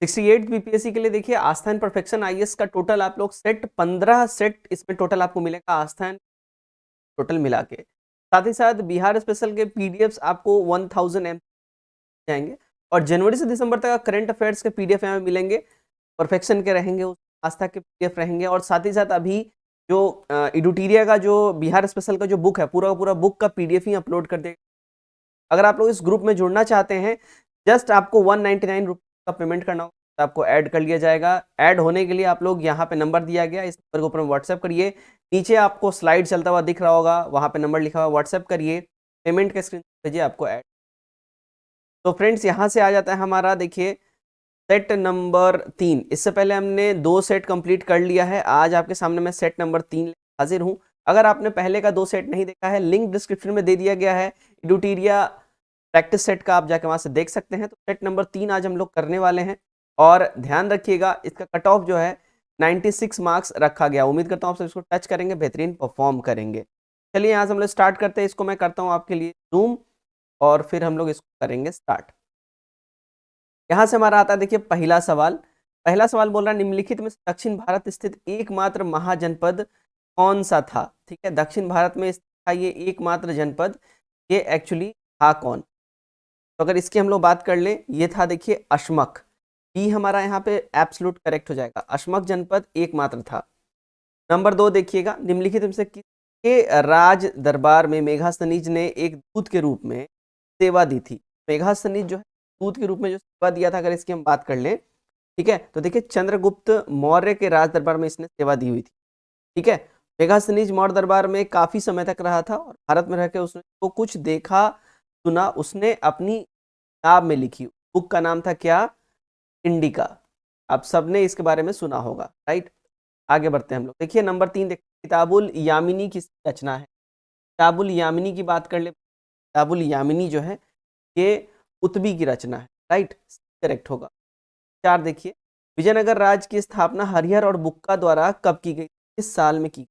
68 BPSC के लिए देखिए आस्था एंड परफेक्शन आईएएस का टोटल आप लोग सेट 15 सेट इसमें टोटल आपको मिलेगा आस्था एंड टोटल मिला के। साथ ही साथ बिहार स्पेशल के पीडीएफ्स आपको 1000 एम जाएंगे और जनवरी से दिसंबर तक करंट अफेयर्स के पीडीएफ यहाँ मिलेंगे, परफेक्शन के रहेंगे, आस्था के पीडीएफ रहेंगे और साथ ही साथ अभी जो एडुटीरिया का जो बिहार स्पेशल का जो बुक है पूरा पूरा बुक का पीडीएफ ही अपलोड कर देगा। अगर आप लोग इस ग्रुप में जुड़ना चाहते हैं जस्ट आपको 199 रुपीज का पेमेंट करना होगा, तो आपको ऐड कर लिया जाएगा। ऐड होने के लिए आप लोग यहाँ पे नंबर दिया गया, इस नंबर के ऊपर व्हाट्सएप करिए। नीचे आपको स्लाइड चलता हुआ दिख रहा होगा, वहाँ पे नंबर लिखा हुआ, व्हाट्सएप करिए, पेमेंट का स्क्रीन भेजिए, आपको ऐड। तो फ्रेंड्स यहाँ से आ जाता है हमारा देखिए सेट नंबर 3। इससे पहले हमने 2 सेट कंप्लीट कर लिया है, आज आपके सामने मैं सेट नंबर 3 हाजिर हूँ। अगर आपने पहले का 2 सेट नहीं देखा है, लिंक डिस्क्रिप्शन में दे दिया गया है, एडुटीरिया प्रैक्टिस सेट का, आप जाके वहां से देख सकते हैं। तो सेट नंबर 3 आज हम लोग करने वाले हैं और ध्यान रखिएगा इसका कट ऑफ जो है 96 मार्क्स रखा गया। उम्मीद करता हूँ आप सब इसको टच करेंगे, बेहतरीन परफॉर्म करेंगे। चलिए यहाँ से हम लोग स्टार्ट करते हैं। इसको मैं करता हूँ आपके लिए जूम और फिर हम लोग इसको करेंगे स्टार्ट। यहाँ से हमारा आता है देखिए पहला सवाल। पहला सवाल बोल रहा है निम्नलिखित में दक्षिण भारत स्थित एकमात्र महाजनपद कौन सा था। ठीक है, दक्षिण भारत में स्थित था ये एकमात्र जनपद, ये एक्चुअली था कौन। तो अगर इसकी हम लोग बात कर लें, ये था देखिए अशमक। बी हमारा यहाँ पे एब्सोल्यूट करेक्ट हो जाएगा, अशमक जनपद एकमात्र था। नंबर 2 देखिएगा, निम्नलिखित में से किसके राज दरबार में मेघास्तनीज ने एक दूत के रूप में सेवा दी थी। मेघास्तनीज जो है दूत के रूप में जो सेवा दिया था, अगर इसकी हम बात कर लें, ठीक है, तो देखिए चंद्रगुप्त मौर्य के राज दरबार में इसने सेवा दी हुई थी। ठीक है, मेघास्तनीज मौर्य दरबार में काफी समय तक रहा था और भारत में रहकर उसने तो कुछ देखा सुना, उसने अपनी किताब में लिखी। बुक का नाम था क्या, इंडिका। आप सबने इसके बारे में सुना होगा, राइट। आगे बढ़ते हैं हम लोग। देखिए नंबर 3 देखिए, किताबुल यामिनी किसकी रचना है। किताबुल यामिनी की बात कर ले, किताबुल यामिनी जो है ये उत्बी की रचना है, राइट, करेक्ट होगा। 4 देखिए, विजयनगर राज्य की स्थापना हरिहर और बुक्का द्वारा कब की गई, किस साल में की।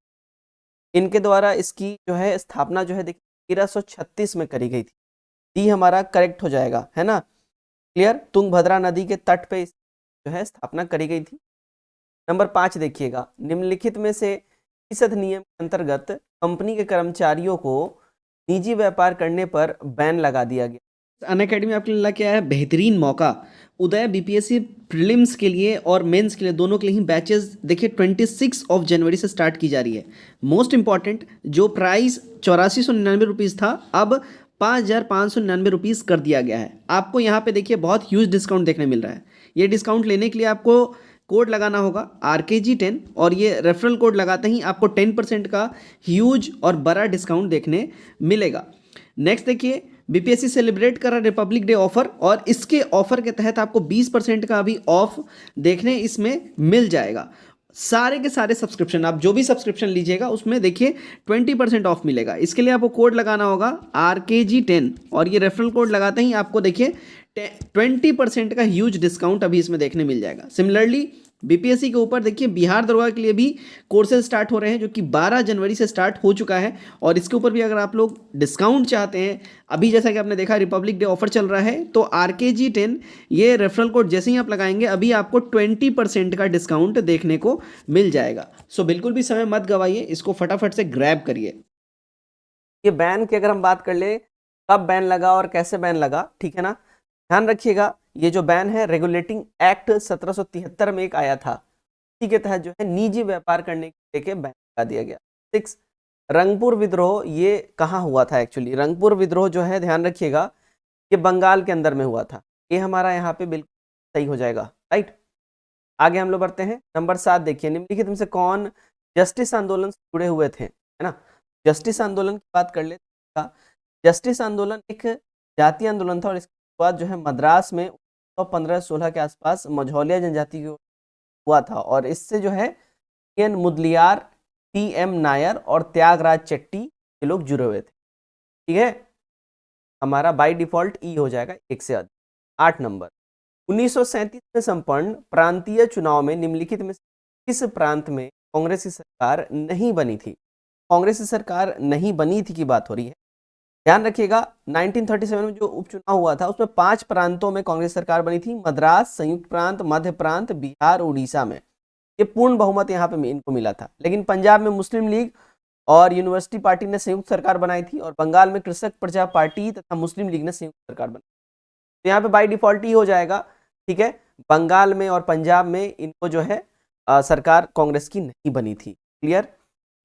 इनके द्वारा इसकी जो है स्थापना जो है देखिए 1336 में करी गई थी। डी हमारा करेक्ट हो जाएगा, है ना, क्लियर। तुंगभद्रा नदी के तट पे जो है स्थापना करी गई थी। नंबर 5 देखिएगा, निम्नलिखित में से किस अधिनियम के अंतर्गत कंपनी के कर्मचारियों को निजी व्यापार करने पर बैन लगा दिया गया। अनअकैडमी आपके लिए क्या है, बेहतरीन मौका। उदय बीपीएससी प्रीलिम्स के लिए और मेंस के लिए दोनों के लिए ही बैचेस देखिए 26 ऑफ जनवरी से स्टार्ट की जा रही है। मोस्ट इंपॉर्टेंट, जो प्राइस 8499 रुपीज़ था अब 5599 रुपीज़ कर दिया गया है। आपको यहाँ पे देखिए बहुत ह्यूज डिस्काउंट देखने मिल रहा है। ये डिस्काउंट लेने के लिए आपको कोड लगाना होगा RKG10 और ये रेफरल कोड लगाते ही आपको 10% का ह्यूज और बड़ा डिस्काउंट देखने मिलेगा। नेक्स्ट देखिए, बीपीएससी सेलिब्रेट कर रहा है रिपब्लिक डे ऑफर और इसके ऑफर के तहत आपको 20% का अभी ऑफ देखने इसमें मिल जाएगा। सारे के सारे सब्सक्रिप्शन, आप जो भी सब्सक्रिप्शन लीजिएगा उसमें देखिए 20% ऑफ मिलेगा। इसके लिए आपको कोड लगाना होगा RKG10 और ये रेफरल कोड लगाते ही आपको देखिए 20% का ह्यूज डिस्काउंट अभी इसमें देखने मिल जाएगा। सिमिलरली बीपीएससी के ऊपर देखिए बिहार दरोगा के लिए भी कोर्सेज स्टार्ट हो रहे हैं, जो कि 12 जनवरी से स्टार्ट हो चुका है और इसके ऊपर भी अगर आप लोग डिस्काउंट चाहते हैं, अभी जैसा कि आपने देखा रिपब्लिक डे ऑफर चल रहा है, तो RKG10 ये रेफरल कोड जैसे ही आप लगाएंगे अभी आपको 20% का डिस्काउंट देखने को मिल जाएगा। सो बिल्कुल भी समय मत गवाइए, इसको फटाफट से ग्रैब करिए। ये बैन की अगर हम बात कर ले, कब बैन लगा और कैसे बैन लगा, ठीक है ना, ध्यान रखिएगा। ये जो बैन है रेगुलेटिंग एक्ट 1773 में एक आया था, इसी के तहत जो है निजी व्यापार करने के लेके बैन लगा दिया गया। 6 रंगपुर विद्रोह, ये कहाँ हुआ था एक्चुअली। रंगपुर विद्रोह जो है ध्यान रखिएगा ये बंगाल के अंदर में हुआ था। ये हमारा यहाँ पे बिल्कुल सही हो जाएगा, राइट। आगे हम लोग बढ़ते हैं। नंबर 7 देखिए, निम्नलिखित में से कौन जस्टिस आंदोलन से जुड़े हुए थे, है ना। जस्टिस आंदोलन की बात कर लेते हैं। जस्टिस आंदोलन एक जातीय आंदोलन था और इसके बाद जो है मद्रास में 1516 के आसपास मझौलिया जनजाति की हुआ था और इससे जो है एन मुदलियार, TM नायर और त्यागराज चट्टी ये लोग जुड़े हुए थे। ठीक है, हमारा बाय डिफॉल्ट ई हो जाएगा 1 से अधिक। 8 नंबर, 1937 में संपन्न प्रांतीय चुनाव में निम्नलिखित में किस प्रांत में कांग्रेस की सरकार नहीं बनी थी। कांग्रेस की सरकार नहीं बनी थी की बात हो रही है। ध्यान रखिएगा 1937 में जो उपचुनाव हुआ था उसमें 5 प्रांतों में कांग्रेस सरकार बनी थी, मद्रास, संयुक्त प्रांत, मध्य प्रांत, बिहार, उड़ीसा में। ये पूर्ण बहुमत यहाँ पे इनको मिला था। लेकिन पंजाब में मुस्लिम लीग और यूनिवर्सिटी पार्टी ने संयुक्त सरकार बनाई थी, और बंगाल में कृषक प्रजा पार्टी तथा मुस्लिम लीग ने संयुक्त सरकार बनाई। तो यहाँ पे बाई डिफॉल्ट ही हो जाएगा, ठीक है। बंगाल में और पंजाब में इनको जो है सरकार कांग्रेस की नहीं बनी थी। क्लियर?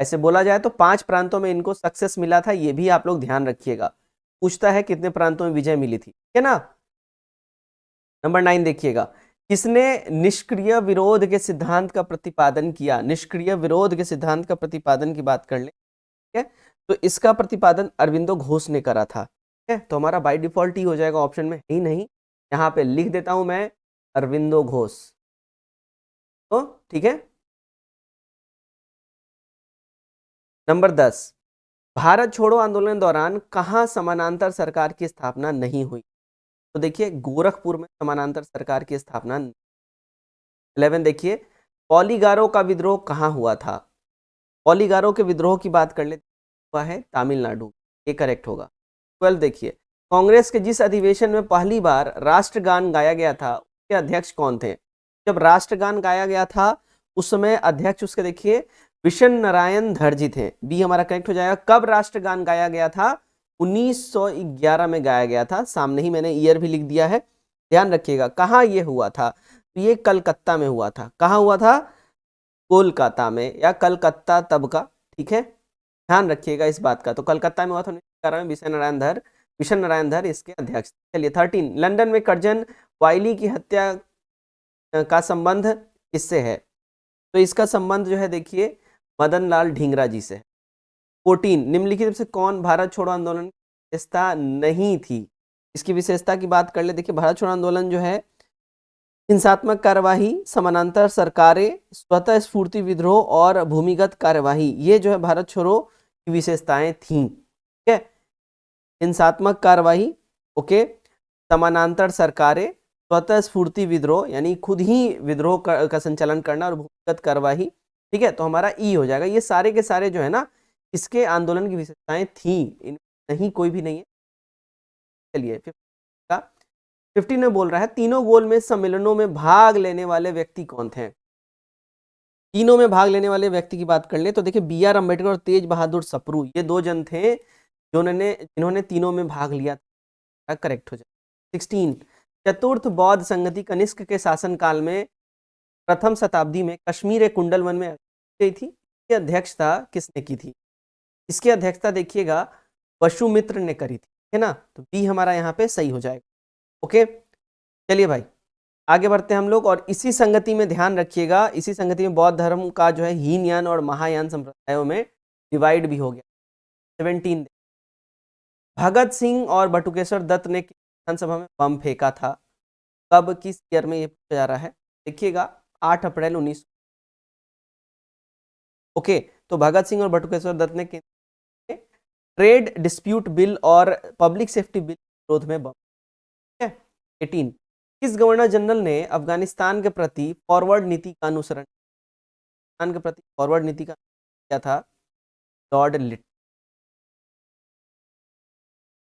ऐसे बोला जाए तो 5 प्रांतों में इनको सक्सेस मिला था, ये भी आप लोग ध्यान रखिएगा। पूछता है कितने प्रांतों में विजय मिली थी, ठीक है ना। नंबर 9 देखिएगा, किसने निष्क्रिय विरोध के सिद्धांत का प्रतिपादन किया। निष्क्रिय विरोध के सिद्धांत का प्रतिपादन की बात कर ले, ठीक है, तो इसका प्रतिपादन अरविंदो घोष ने करा था, ठीक है। तो हमारा बाय डिफॉल्ट ही हो जाएगा, ऑप्शन में ही नहीं, यहाँ पे लिख देता हूं मैं अरविंदो घोष, तो ठीक है। नंबर 10, भारत छोड़ो आंदोलन के दौरान कहाँ समानांतर सरकार की स्थापना नहीं हुई। तो देखिए गोरखपुर में समानांतर सरकार की स्थापना। 11 देखिए, पॉलीगारो का विद्रोह कहाँ हुआ था। पॉलीगारो के विद्रोह की बात कर ले, हुआ है तमिलनाडु, ये करेक्ट होगा। 12 देखिए, कांग्रेस के जिस अधिवेशन में पहली बार राष्ट्रगान गाया गया था उसके अध्यक्ष कौन थे। जब राष्ट्रगान गाया गया था उस समय अध्यक्ष उसके देखिए विशन नारायण धर जी थे। बी हमारा करेक्ट हो जाएगा। कब राष्ट्रगान गाया गया था? 1911 में गाया गया था। सामने ही मैंने ईयर भी लिख दिया है, ध्यान रखिएगा। कहाँ ये हुआ था? तो ये कलकत्ता में हुआ था। कहाँ हुआ था? कोलकाता में या कलकत्ता तब का, ठीक है, ध्यान रखिएगा इस बात का। तो कलकत्ता में हुआ था 1911 में। विशन नारायण धर इसके अध्यक्ष। चलिए 13, लंदन में कर्जन वाइली की हत्या का संबंध किससे है? तो इसका संबंध जो है देखिए मदन लाल ढींगरा जी से है। 14, निम्नलिखित में से कौन भारत छोड़ो आंदोलन की विशेषता नहीं थी? इसकी विशेषता की बात कर ले, देखिए भारत छोड़ो आंदोलन जो है हिंसात्मक कार्यवाही, समानांतर सरकारें, स्वतः स्फूर्ति विद्रोह और भूमिगत कार्यवाही, ये जो है भारत छोड़ो की विशेषताएं थीं, ठीक है। हिंसात्मक कार्यवाही, ओके, समानांतर सरकारें, स्वतः स्फूर्ति विद्रोह यानी खुद ही विद्रोह का संचालन करना, और भूमिगत कार्यवाही, ठीक है। तो हमारा ई हो जाएगा। ये सारे के सारे जो है ना इसके आंदोलन की विशेषताएं थी, नहीं कोई भी नहीं है। चलिए 15 में बोल रहा है, तीनों गोल में सम्मेलनों में भाग लेने वाले व्यक्ति कौन थे? तीनों में भाग लेने वाले व्यक्ति की बात कर ले तो देखिए बी आर अम्बेडकर और तेज बहादुर सप्रू, ये 2 जन थे जिन्होंने तीनों में भाग लिया था। करेक्ट हो जाए। 16, चतुर्थ बौद्ध संगति कनिष्क के शासनकाल में प्रथम शताब्दी में कश्मीर कुंडलवन में गई थी। इसकी अध्यक्षता किसने की थी? इसकी अध्यक्षता देखिएगा वसुमित्र ने करी थी, है ना। तो बी हमारा यहाँ पे सही हो जाएगा। ओके, चलिए भाई आगे बढ़ते हैं हम लोग। और इसी संगति में ध्यान रखिएगा, इसी संगति में बौद्ध धर्म का जो है हीनयान और महायान संप्रदायों में डिवाइड भी हो गया। 17, भगत सिंह और बटुकेश्वर दत्त ने विधानसभा में बम फेंका था। कब, किस ईयर में ये पूछा जा रहा है? देखिएगा 8 अप्रैल 19। ओके, तो भगत सिंह और बटुकेश्वर दत्त ने ट्रेड डिस्प्यूट बिल और पब्लिक सेफ्टी बिल विरोध में बम, ठीक है। 18, किस गवर्नर जनरल ने अफगानिस्तान के प्रति फॉरवर्ड नीति का अनुसरण किया था? Lord lit.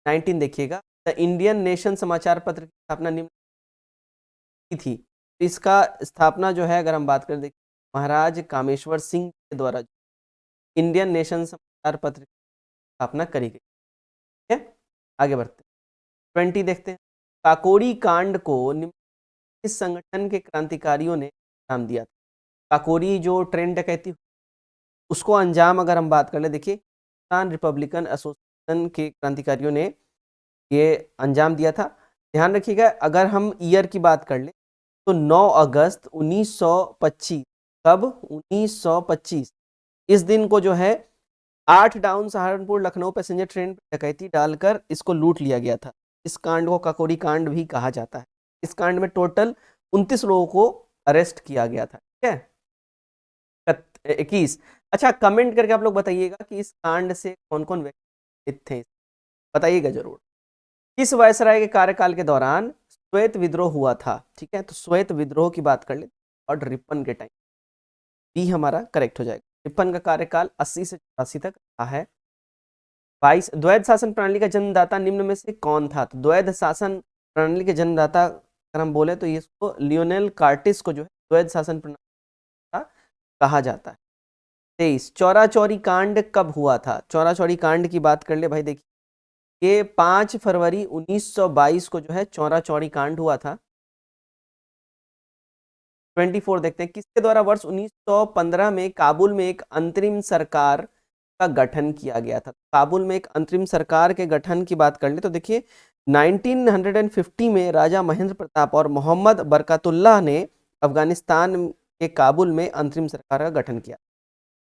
19 देखिएगा, द इंडियन नेशन समाचार पत्र की स्थापना निम्न की थी। तो इसका स्थापना जो है अगर हम बात करें देखिए महाराज कामेश्वर सिंह के द्वारा इंडियन नेशन समाचार पत्र की स्थापना करी गई, ठीक है। आगे बढ़ते हैं। 20 देखते हैं, काकोरी कांड को किस संगठन के क्रांतिकारियों ने नाम दिया था? काकोरी जो ट्रेन डकैती उसको अंजाम अगर हम बात कर ले, देखिए हिंदुस्तान रिपब्लिकन एसोसिएशन के क्रांतिकारियों ने ये अंजाम दिया था। ध्यान रखिएगा अगर हम ईयर की बात कर ले तो 9 अगस्त 1925। कब? 1925। इस दिन को जो है 8 down Saharanpur Lucknow passenger train पर डकैती डालकर इसको लूट लिया गया था। इस कांड को काकोरी कांड भी कहा जाता है। इस कांड में टोटल 29 लोगों को अरेस्ट किया गया था, ठीक है। 21, अच्छा कमेंट करके आप लोग बताइएगा कि इस कांड से कौन कौन व्यक्ति थे, बताइएगा जरूर। किस वायसराय के कार्यकाल के दौरान श्वेत विद्रोह हुआ था? ठीक है, तो श्वेत विद्रोह की बात कर ले और रिपन के टाइम, बी हमारा करेक्ट हो जाएगा। रिपन का कार्यकाल 80 से 84 तक रहा है। 22 द्वैध शासन प्रणाली का जन्मदाता निम्न में से कौन था? तो द्वैध शासन प्रणाली के जन्मदाता अगर हम बोले तो इसको लियोनेल कार्टिस को जो है द्वैध शासन प्रणाली का कहा जाता है। 23 चौरा चौरी कांड कब हुआ था? चौरा चौरी कांड की बात कर ले भाई, देखिए ये 5 फरवरी 1922 को जो है चौरा चौरी कांड हुआ था। 24 देखते हैं, किसके द्वारा वर्ष 1915 में काबुल में एक अंतरिम सरकार का गठन किया गया था? काबुल में एक अंतरिम सरकार के गठन की बात कर ले तो देखिए 1950 में राजा महेंद्र प्रताप और मोहम्मद बरकतुल्लाह ने अफगानिस्तान के काबुल में अंतरिम सरकार का गठन किया।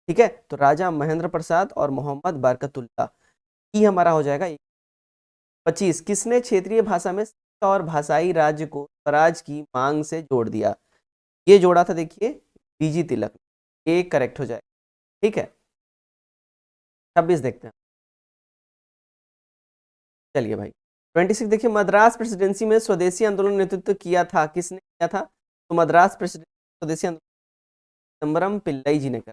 ठीक है, तो राजा महेंद्र प्रसाद और मोहम्मद बरकतुल्लाह, ये हमारा हो जाएगा 25 किसने क्षेत्रीय भाषा में और भाषाई राज्य को स्वराज की मांग से जोड़ दिया? ये जोड़ा था देखिए बीजी तिलक, ये करेक्ट हो जाए। ठीक है, 26 देखते हैं, चलिए भाई 26 देखिए, मद्रास प्रेसिडेंसी में स्वदेशी आंदोलन नेतृत्व किया था, किसने किया था? तो मद्रास प्रेसिडेंसी स्वदेशी आंदोलन चिदम्बरम पिल्लई जी ने कर।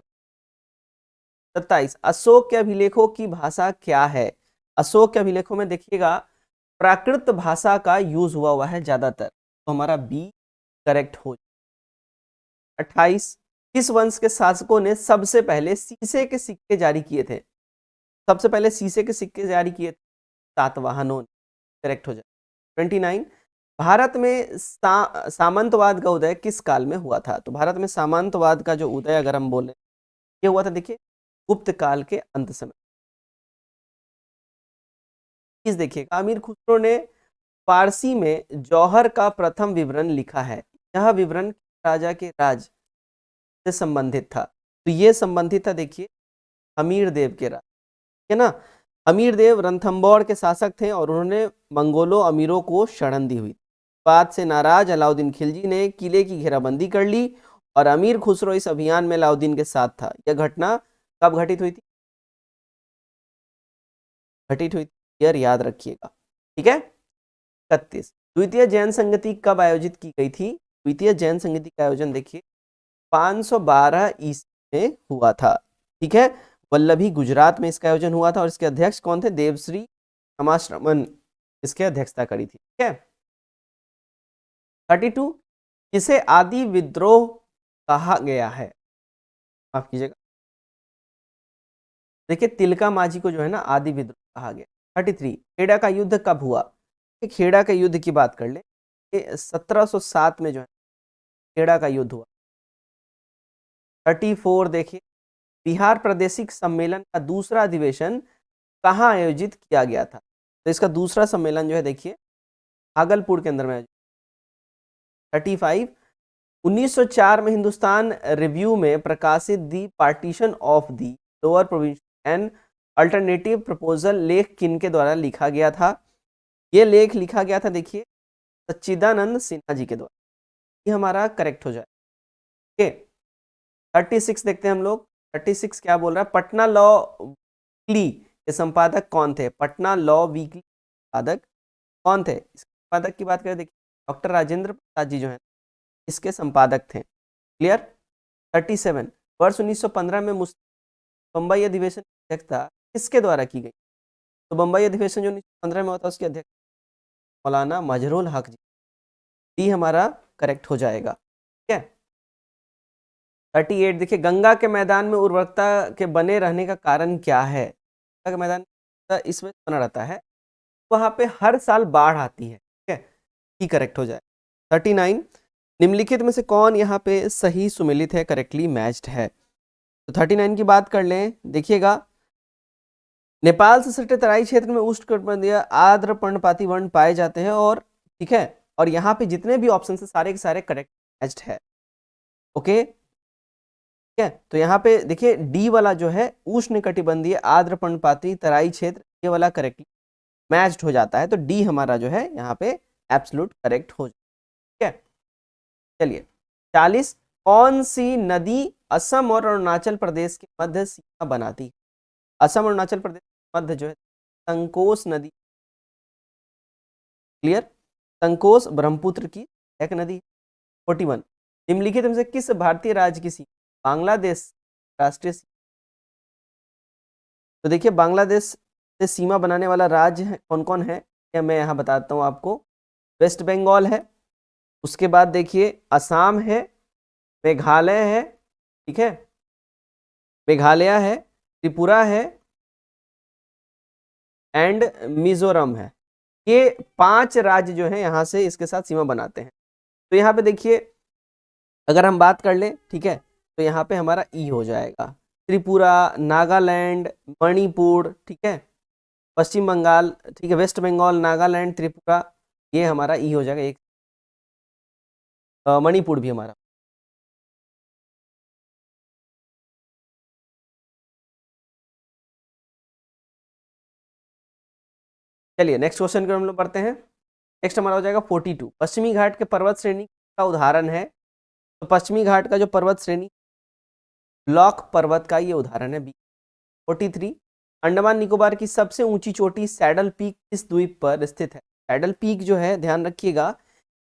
27 अशोक के अभिलेखों की भाषा क्या है? अशोक के अभिलेखों में देखिएगा प्राकृत भाषा का यूज हुआ है ज्यादातर, तो हमारा बी करेक्ट हो। 28 किस वंश के शासकों ने सबसे पहले शीशे के सिक्के जारी किए थे? सबसे पहले शीशे के सिक्के जारी किए थे सातवाहनों ने, करेक्ट हो जाए। 29 भारत में सामंतवाद का उदय किस काल में हुआ था? तो भारत में सामंतवाद का जो उदय अगर हम बोले ये हुआ था देखिए गुप्त काल के अंत समय। इस देखिएगा अमीर खुसरो ने फारसी में जौहर का प्रथम विवरण लिखा है, यह विवरण राजा के राज से संबंधित था? तो ये संबंधित था देखिए अमीर देव के राज, है ना। अमीर देव रणथंबोर के शासक थे और उन्होंने मंगोलों अमीरों को शरण दी हुई। बात से नाराज अलाउद्दीन खिलजी ने किले की घेराबंदी कर ली और अमीर खुसरो इस अभियान में अलाउद्दीन के साथ था। यह घटना कब घटित हुई थी? यार याद रखिएगा, ठीक है। 31 द्वितीय जैन संगति कब आयोजित की गई थी? द्वितीय जैन संगति का आयोजन देखिए 512 ईस्वी में हुआ था, ठीक है। वल्लभी गुजरात में इसका आयोजन हुआ था और इसके अध्यक्ष कौन थे? देवश्री समाश्रमण इसके अध्यक्षता करी थी, ठीक है। 32 किसे आदि विद्रोह कहा गया है? माफ कीजिएगा, देखिए तिलका माझी को जो है ना आदि विद्रोह कहा गया। 33 खेड़ा का युद्ध कब हुआ? खेड़ा के युद्ध की बात कर ले, 1707 में जो है खेड़ा का युद्ध हुआ। 34 देखिए बिहार प्रादेशिक सम्मेलन का दूसरा अधिवेशन कहाँ आयोजित किया गया था? तो इसका दूसरा सम्मेलन जो है देखिए भागलपुर के अंदर में। 35 1904 में हिंदुस्तान रिव्यू में प्रकाशित the partition of the lower province and alternative proposal लेख किन के द्वारा लिखा गया था? ये लेख लिखा गया था देखिए सच्चिदानंद सिन्हा जी के द्वारा, ये हमारा करेक्ट हो जाए। ओके 36 देखते हैं हम लोग। 36 क्या बोल रहा है? पटना लॉ वीकली के संपादक कौन थे? पटना लॉ वीकली संपादक कौन थे? संपादक की बात करें देखिए डॉक्टर राजेंद्र प्रसाद जी जो है इसके संपादक थे, क्लियर। 37 वर्ष 1915 में बम्बई अधिवेशन की अध्यक्षता किसके द्वारा की गई? तो बम्बई अधिवेशन जो 1915 में होता है उसके अध्यक्ष मौलाना मजहरुल हक जी, ये हमारा करेक्ट हो जाएगा, ठीक है। 38 देखिए गंगा के मैदान में उर्वरकता के बने रहने का कारण क्या है? गंगा के मैदान इसमें बना रहता है, वहां पे हर साल बाढ़ आती है, ठीक है, ये करेक्ट हो जाए। 39 निम्नलिखित में से कौन यहाँ पे सही सुमेलित है, करेक्टली मैच्ड है? तो 39 की बात कर लें, देखिएगा नेपाल से सटे तराई क्षेत्र में उष्णकटिबंधीय आर्द्र पर्णपाती वर्ण पाए जाते हैं और ठीक है, और यहाँ पे जितने भी ऑप्शन है सारे के सारे करेक्ट मैच्ड है, ओके, ठीक है। तो यहाँ पे देखिए डी वाला जो है उष्णकटिबंधीय आर्द्र पर्णपाती तराई क्षेत्र, ये वाला करेक्टली मैच्ड हो जाता है, तो डी हमारा जो है यहाँ पे एब्सोल्यूट करेक्ट हो जाए, ठीक है। चलिए 40 कौन सी नदी असम और अरुणाचल प्रदेश के मध्य सीमा बनाती है? असम और अरुणाचल प्रदेश के मध्य जो है संकोस नदी, क्लियर, संकोस ब्रह्मपुत्र की एक नदी। 41 निम्नलिखित में से किस भारतीय राज्य की सीमा बांग्लादेश राष्ट्रीय सीमा? तो देखिए बांग्लादेश से सीमा बनाने वाला राज्य है कौन कौन है, या मैं यहाँ बताता हूँ आपको। वेस्ट बंगाल है, उसके बाद देखिए असम है, मेघालय है, ठीक है, मेघालय है, त्रिपुरा है एंड मिजोरम है। ये 5 राज्य जो है यहाँ से इसके साथ सीमा बनाते हैं। तो यहाँ पे देखिए अगर हम बात कर लें, ठीक है, तो यहाँ पे हमारा ई हो जाएगा। त्रिपुरा, नागालैंड, मणिपुर, ठीक है, पश्चिम बंगाल, ठीक है, वेस्ट बंगाल, नागालैंड, त्रिपुरा, ये हमारा ई हो जाएगा। एक मणिपुर भी हमारा। चलिए नेक्स्ट क्वेश्चन को हम लोग पढ़ते हैं। नेक्स्ट हमारा हो जाएगा 42। पश्चिमी घाट के पर्वत श्रेणी का उदाहरण है। तो पश्चिमी घाट का जो पर्वत श्रेणी ब्लॉक पर्वत का ये उदाहरण है। 43। अंडमान निकोबार की सबसे ऊंची चोटी सैडल पीक किस द्वीप पर स्थित है। सैडल पीक जो है ध्यान रखिएगा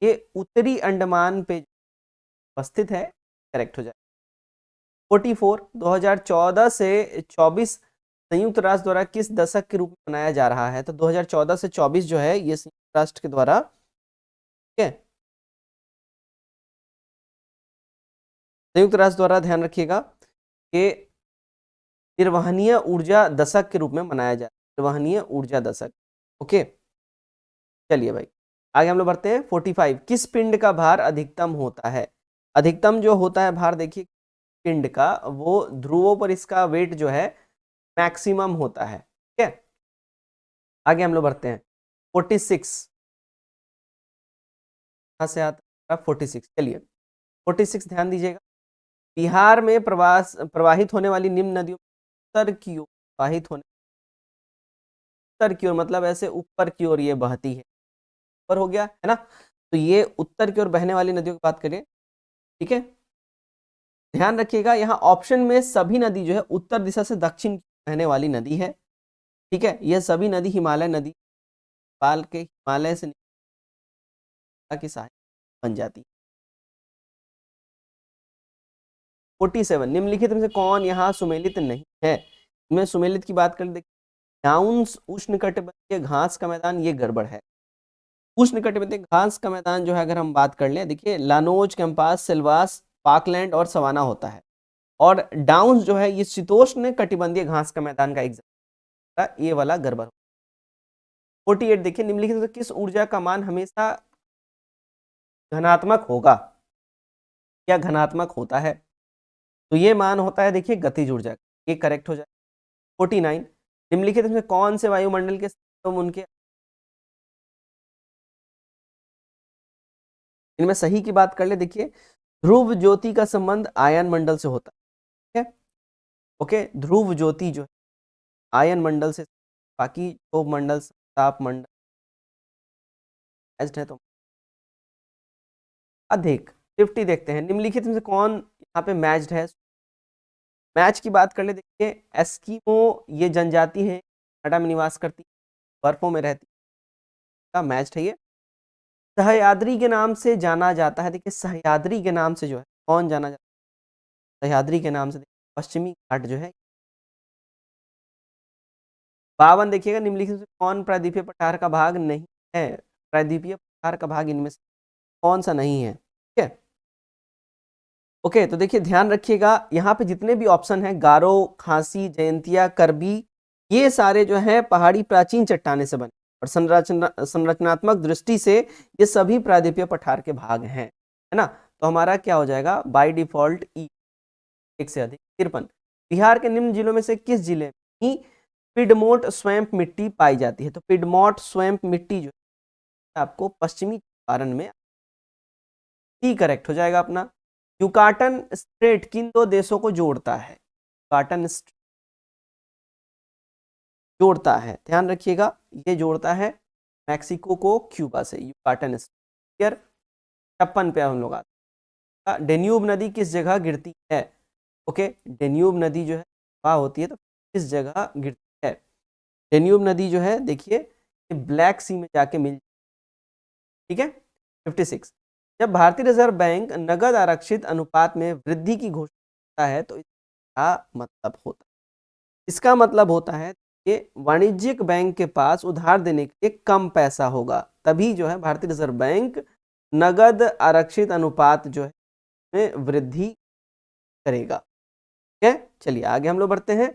ये उत्तरी अंडमान पे स्थित है, करेक्ट हो जाए। 44। 2014 से 24 संयुक्त राष्ट्र द्वारा किस दशक के रूप में मनाया जा रहा है। तो 2014 से 24 जो है ये संयुक्त राष्ट्र के द्वारा, ठीक है, संयुक्त राष्ट्र द्वारा ध्यान रखिएगा कि निर्वहनीय ऊर्जा दशक के रूप में मनाया जाए, निर्वहनीय ऊर्जा दशक। ओके चलिए भाई आगे हम लोग बढ़ते हैं। 45। किस पिंड का भार अधिकतम होता है। अधिकतम जो होता है भार देखिए पिंड का, वो ध्रुवों पर इसका वेट जो है मैक्सिमम होता है, ठीक है। आगे हम लोग बढ़ते हैं। 46 यहाँ से आता है 46। चलिए 46 ध्यान दीजिएगा। बिहार में प्रवाहित होने वाली निम्न नदियों उत्तर की ओर प्रवाहित होने, उत्तर की ओर मतलब ऐसे ऊपर की ओर ये बहती है, ऊपर हो गया है ना। तो ये उत्तर की ओर बहने वाली नदियों की बात करें, ठीक है। ध्यान रखिएगा यहाँ ऑप्शन में सभी नदी जो है उत्तर दिशा से दक्षिण बहने वाली नदी है, ठीक है। यह सभी नदी हिमालय नदी, नेपाल के हिमालय से की सहायक बन जाती है। 47। निम्नलिखित में से कौन यहाँ सुमेलित नहीं है। मैं सुमेलित की बात कर देखिए, डाउन्स उष्णकटिबंधीय घास का मैदान, ये गड़बड़ है। उष्णकटिबंधीय घास का मैदान जो है अगर हम बात कर लें, देखिए लानोज, कैंपास, सिल्वास, पार्कलैंड और सवाना होता है। और डाउन्स जो है ये शीतोष्ण कटिबंधीय घास का मैदान का एग्जाम्पल, ये वाला गड़बड़। 48। देखिए निम्नलिखित में से किस ऊर्जा का मान हमेशा धनात्मक होगा या घनात्मक होता है। तो ये मान होता है देखिए गतिज ऊर्जा, ये करेक्ट हो जाए। 49। निम्नलिखित में कौन से वायुमंडल के उनके इनमें सही की बात कर ले, देखिए ध्रुव ज्योति का संबंध आयन मंडल से होता है, ठीक है। ओके ध्रुव ज्योति जो है आयन मंडल से, बाकी तो मंडल ताप मंडल है तो अधिक। 50 देखते हैं। निम्नलिखित में से कौन यहाँ पे मैच्ड है। मैच की बात कर ले, देखिए एस्किमो ये जनजाति है, कनाडा में निवास करती, बर्फों में रहती का मैच है ये। सह्याद्री के नाम से जाना जाता है। देखिए सह्याद्री के नाम से जो है कौन जाना जाता है, सह्याद्री के नाम से पश्चिमी घाट जो है। 52 देखिएगा निम्नलिखित में कौन प्रायद्वीपीय पठार का भाग नहीं है। प्रायद्वीपीय पठार का भाग इनमें से कौन सा नहीं है, ठीक है। ओके तो देखिए ध्यान रखिएगा यहाँ पे जितने भी ऑप्शन हैं गारो, खासी, जयंतिया, करबी, ये सारे जो है पहाड़ी प्राचीन चट्टाने से बने और संरचनात्मक दृष्टि से ये सभी प्रायद्वीपीय पठार के भाग हैं, है ना। तो हमारा क्या हो जाएगा बाय डिफॉल्ट ई, एक से अधिक। 53। बिहार के निम्न जिलों में से किस जिले में ही पिडमोट स्वैम्प मिट्टी पाई जाती है। तो पिडमोट स्वैम्प मिट्टी जो है आपको पश्चिमी चंपारण में, ही करेक्ट हो जाएगा अपना। युकाटन स्ट्रेट किन दो देशों को जोड़ता है। युकाटन स्ट्रेट जोड़ता है, ध्यान रखिएगा ये जोड़ता है मैक्सिको को क्यूबा से, युकाटन स्ट्रेट। 56 पे हम लोग आते हैं। डेन्यूब नदी किस जगह गिरती है। ओके डेन्यूब नदी जो है वहाँ होती है तो किस जगह गिरती है। डेन्यूब नदी जो है देखिए ब्लैक सी में जाके मिल, ठीक है। 56। जब भारतीय रिजर्व बैंक नगद आरक्षित अनुपात में वृद्धि की घोषणा करता है तो इसका मतलब होता है, इसका मतलब होता है देखिए वाणिज्यिक बैंक के पास उधार देने के लिए कम पैसा होगा, तभी जो है भारतीय रिजर्व बैंक नगद आरक्षित अनुपात जो है में वृद्धि करेगा। ठीक है, चलिए आगे हम लोग बढ़ते हैं।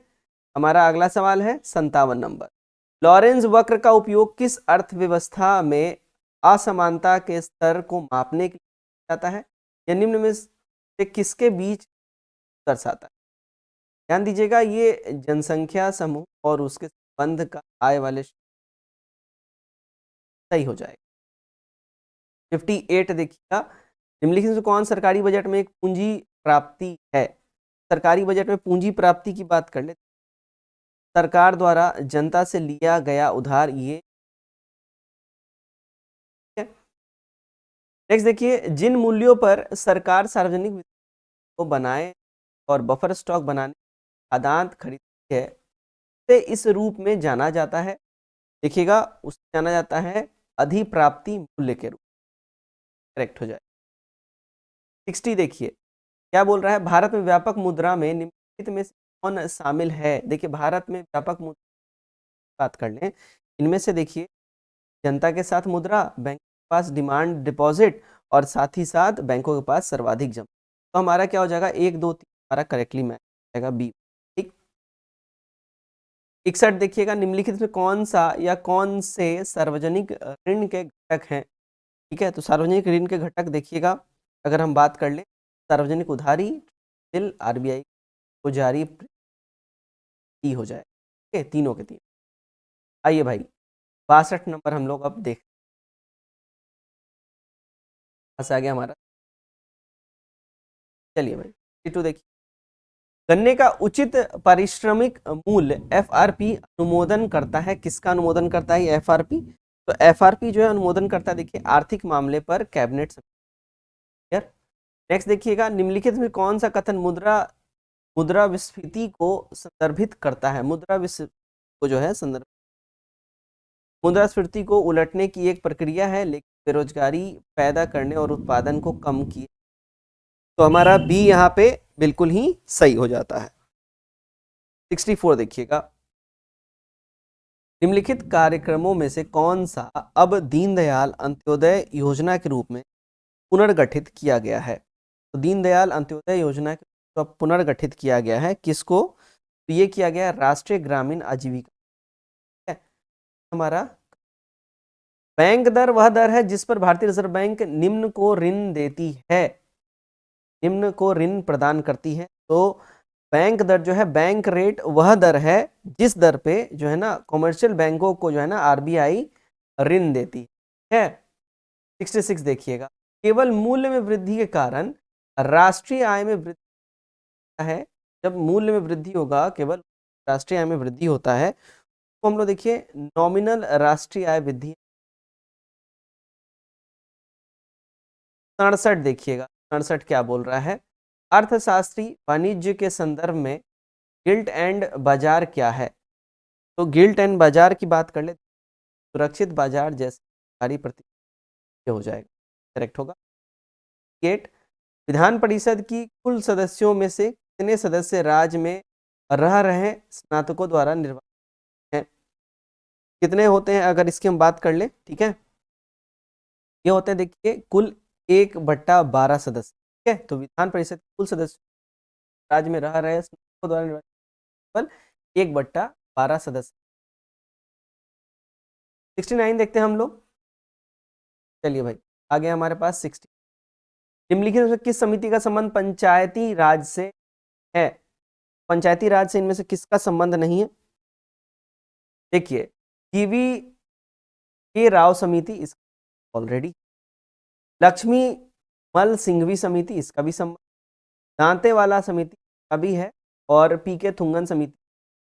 हमारा अगला सवाल है 57 नंबर। लॉरेंज वक्र का उपयोग किस अर्थव्यवस्था में असमानता के स्तर को मापने के लिए किया जाता है? यह निम्न में से किसके बीच दर्शाता है? ध्यान दीजिएगा, ये जनसंख्या समूह और उसके संबंध का आय वाले सही हो जाएगा। 58 देखिएगा, निम्नलिखित में से कौन सरकारी बजट में एक पूंजी प्राप्ति है? सरकारी बजट में पूंजी प्राप्ति की बात कर ले, सरकार द्वारा जनता से लिया गया उधार, ये नेक्स्ट देखिए, जिन मूल्यों पर सरकार सार्वजनिक वित्त को बनाए और बफर स्टॉक बनाने खाद्यान्न खरीदती है, उसे इस रूप में जाना जाता है। देखिएगा, उसे जाना जाता है अधिप्राप्ति मूल्य के रूप में। करेक्ट हो जाए। 60 देखिए क्या बोल रहा है, भारत में व्यापक मुद्रा में निम्नलिखित में से कौन शामिल है? देखिए भारत में व्यापक मुद्रा बात कर लें, इनमें से देखिए जनता के साथ मुद्रा, बैंक के पास डिमांड डिपॉजिट और साथ ही साथ बैंकों के पास सर्वाधिक जमा। तो हमारा क्या हो जाएगा, 1 2 3 हमारा करेक्टली मैच हो जाएगा बी। ठीक। 61 देखिएगा, निम्नलिखित में कौन सा या कौन से सार्वजनिक ऋण के घटक हैं? ठीक है, तो सार्वजनिक ऋण के घटक देखिएगा, अगर हम बात कर लें, सार्वजनिक उधारी, बिल, आरबीआई को जारी हो जाए। ठीक है, तीनों के तीन। आइए भाई 62 नंबर हम लोग अब देख आ गया हमारा। चलिए भाई 2 देखिए, गन्ने का उचित पारिश्रमिक मूल्य एफआरपी अनुमोदन करता है। किसका अनुमोदन करता है एफआरपी? तो एफआरपी जो है अनुमोदन करता है देखिए आर्थिक मामले पर कैबिनेट समिति। नेक्स्ट देखिएगा, निम्नलिखित में कौन सा कथन मुद्रास्फीति को संदर्भित करता है? मुद्रास्फीति को जो है संदर्भ, मुद्रास्फीति को उलटने की एक प्रक्रिया है, लेकिन बेरोजगारी पैदा करने और उत्पादन को कम किए। तो हमारा बी यहाँ पे बिल्कुल ही सही हो जाता है। 64 देखिएगा, निम्नलिखित कार्यक्रमों में से कौन सा अब दीनदयाल अंत्योदय योजना के रूप में पुनर्गठित किया गया है? तो दीनदयाल अंत्योदय योजना के अब पुनर्गठित किया गया है किसको? तो ये किया गया राष्ट्रीय ग्रामीण आजीविका है। हमारा बैंक दर वह दर है जिस पर भारतीय रिजर्व बैंक निम्न को ऋण देती है, निम्न को ऋण प्रदान करती है। तो बैंक दर जो है, बैंक रेट वह दर है जिस दर पे जो है ना कॉमर्शियल बैंकों को जो है ना आरबीआई ऋण देती है। 66 देखिएगा, केवल मूल्य में वृद्धि के कारण राष्ट्रीय आय में वृद्धि है। जब मूल्य में वृद्धि होगा, केवल राष्ट्रीय आय में वृद्धि होता है, तो हम लोग देखिए नॉमिनल राष्ट्रीय आय वृद्धि। 67 देखिएगा, 67 क्या बोल रहा है, अर्थशास्त्री वाणिज्य के संदर्भ में गिल्ट एंड बाजार क्या है? तो गिल्ट एंड बाजार की बात कर ले, सुरक्षित बाजार जैसे सरकारी प्रति हो जाएगा। करेक्ट होगा। 8 विधान परिषद की कुल सदस्यों में से कितने सदस्य राज्य में रह रहे स्नातकों द्वारा निर्वाचित हैं? कितने होते हैं अगर इसकी हम बात कर ले? ठीक है, ये होते हैं देखिए कुल 1/12 सदस्य। ठीक है, तो विधान परिषद के कुल सदस्य राज्य में रह रहे स्नातकों द्वारा निर्वाचित 1/12 सदस्य। 69 देखते हैं हम लोग। चलिए भाई आगे हमारे पास 60, निम्नलिखित में से किस समिति का संबंध पंचायती राज से है? पंचायती राज से इनमें से किसका संबंध नहीं है? देखिए जीवी के राव समिति, इसका ऑलरेडी, लक्ष्मी मल सिंघवी समिति, इसका भी संबंध, दांतेवाला समिति का भी है, और पी के थुंगन समिति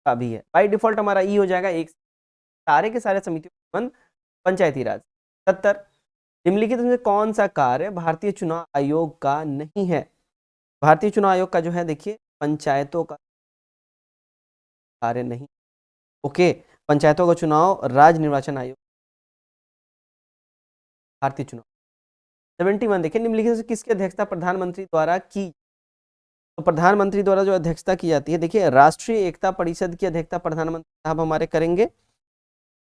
का भी है। बाय डिफॉल्ट हमारा ई हो जाएगा एक। सारे के सारे समितियों का संबंध पंचायती राज। 70, निम्नलिखित में कौन सा कार्य भारतीय चुनाव आयोग का नहीं है? भारतीय चुनाव आयोग का जो है देखिए पंचायतों का कार्य नहीं। ओके, पंचायतों का चुनाव राज्य निर्वाचन आयोग, भारतीय चुनाव। 71 देखिए, निम्नलिखित से किसकी अध्यक्षता प्रधानमंत्री द्वारा की? तो तो प्रधानमंत्री द्वारा जो अध्यक्षता की जाती है, देखिए राष्ट्रीय एकता परिषद की अध्यक्षता प्रधानमंत्री साहब हमारे करेंगे।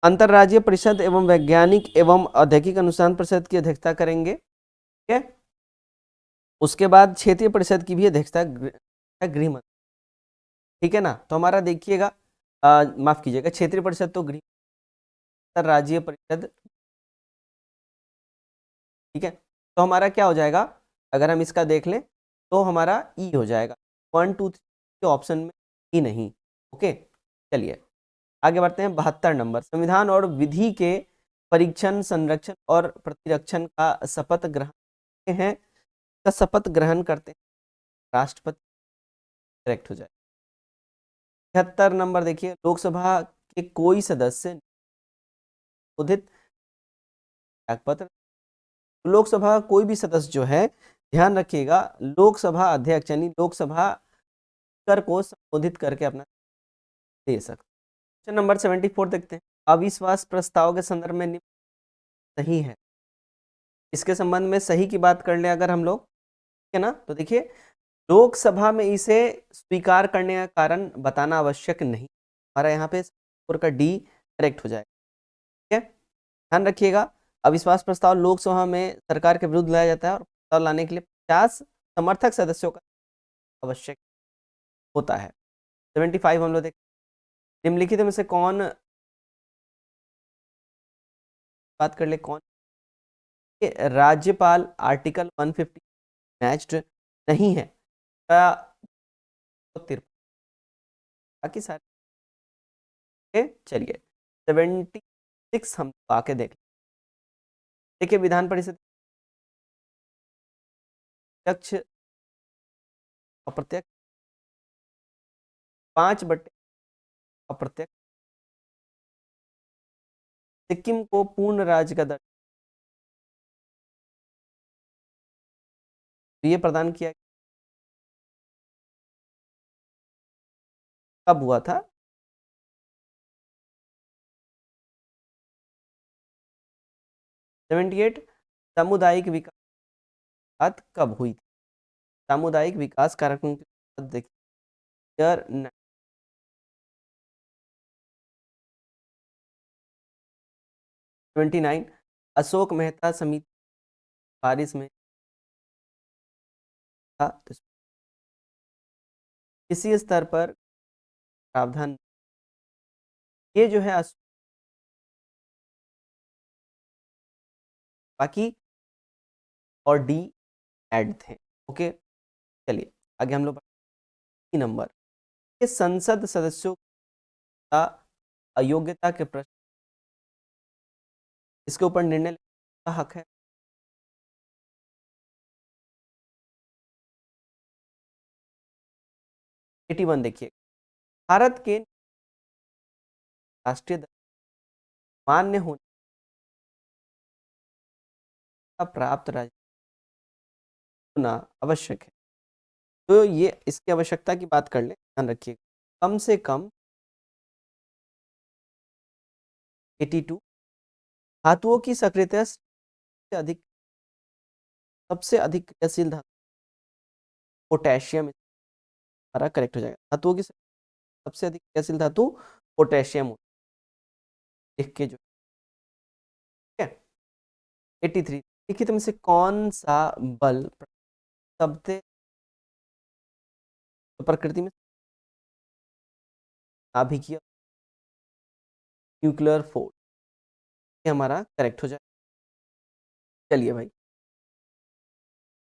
अंतर्राज्यीय परिषद एवं वैज्ञानिक एवं औद्योगिक अनुसंधान परिषद की अध्यक्षता करेंगे, ठीक है। उसके बाद क्षेत्रीय परिषद की भी अध्यक्षता गृह मंत्री, ठीक है ना। तो हमारा देखिएगा, माफ कीजिएगा, क्षेत्रीय परिषद तो गृह, अंतर्राज्यीय परिषद, ठीक है। तो हमारा क्या हो जाएगा, अगर हम इसका देख लें तो हमारा ई हो जाएगा, 1 2 3 ऑप्शन में ई नहीं। ओके, चलिए आगे बढ़ते हैं। 72 नंबर, संविधान और विधि के परीक्षण, संरक्षण और प्रतिरक्षण का शपथ ग्रहण हैं, का शपथ ग्रहण करते हैं राष्ट्रपति, करेक्ट हो जाए। 76 नंबर देखिए, लोकसभा के कोई सदस्य उदित त्यागपत्र, लोकसभा का कोई भी सदस्य जो है, ध्यान रखिएगा, लोकसभा अध्यक्ष यानी लोकसभा कर को संबोधित करके अपना दे सकते। क्वेश्चन नंबर 74 देखते हैं। अविश्वास प्रस्ताव के संदर्भ में निम्न सही है, इसके संबंध में सही की बात कर ले अगर हम लोग, ठीक है ना। तो देखिए, लोकसभा में इसे स्वीकार करने का कारण बताना आवश्यक नहीं, हमारा यहाँ पे का डी करेक्ट हो जाएगा, ठीक है। ध्यान रखिएगा, अविश्वास प्रस्ताव लोकसभा में सरकार के विरुद्ध लाया जाता है और प्रस्ताव लाने के लिए 50 समर्थक सदस्यों का आवश्यक होता है। 75 हम लोग देख, निम्नलिखित में से कौन, बात कर ले कौन, राज्यपाल आर्टिकल 150 मैच्ड नहीं है, बाकी सारे, चलिए 76 हम आके देख, देखिए विधान परिषद अध्यक्ष अप्रत्यक्ष, 5/, अप्रत्यक्ष, सिक्किम को पूर्ण राज्य का दर्जा ये प्रदान किया, कब हुआ था, 78 सामुदायिक विकास कब हुई थी, सामुदायिक विकास कार्यक्रम की देखिए ईयर 29, अशोक मेहता समिति बारिश में था, तो किसी स्तर पर प्रावधान, ये जो है बाकी और डी ऐड थे। ओके, चलिए आगे हम लोग नंबर, ये संसद सदस्यों का अयोग्यता के प्रश्न, इसके ऊपर निर्णय लेने का हक है। वन देखिए, भारत के राष्ट्रीय मान्य होने का प्राप्त राज्य होना आवश्यक है। तो ये इसकी आवश्यकता की बात कर ले, ध्यान रखिए, कम से कम 82 धातुओं की सक्रियता से अधिक, सबसे अधिक क्रियाशील धातु पोटेशियम, हमारा करेक्ट हो जाएगा। धातुओं की सबसे अधिक क्रियाशील धातु पोटेशियम, लिख के जो, ठीक है। 83 लिखित में से कौन सा बल सबसे प्रकृति में नाभिकीय न्यूक्लियर फोर्स, ये हमारा करेक्ट हो जाए। चलिए भाई,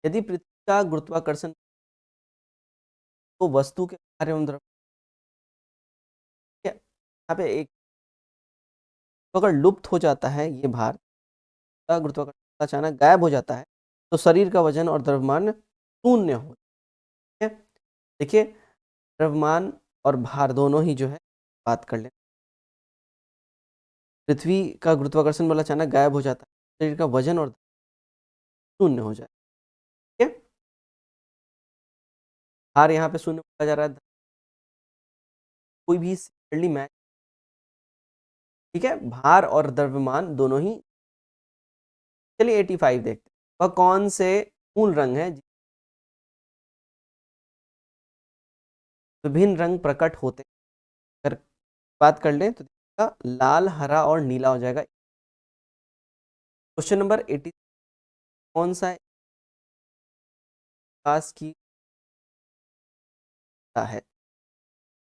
यदि पृथ्वी का गुरुत्वाकर्षण तो वस्तु के कार्य एवं द्रव्य, यहाँ पे एक, तो अगर लुप्त हो जाता है ये भार का गुरुत्वाकर्षण अचानक गायब हो जाता है, तो शरीर का वजन और द्रव्यमान शून्य हो, ठीक है। देखिए द्रव्यमान और भार दोनों ही जो है, बात कर ले, पृथ्वी का गुरुत्वाकर्षण बल अचानक गायब हो जाता है, शरीर का वजन और शून्य हो जाए, ठीक है। भार यहाँ पे शून्य बोला जा रहा है, कोई भी मैच, ठीक है, भार और द्रव्यमान दोनों ही। चलिए 85 देखते हैं, वह कौन से मूल रंग है विभिन्न रंग प्रकट होते हैं। अगर बात कर लें तो लाल, हरा और नीला हो जाएगा। क्वेश्चन नंबर 80, कौन सा विकास की है?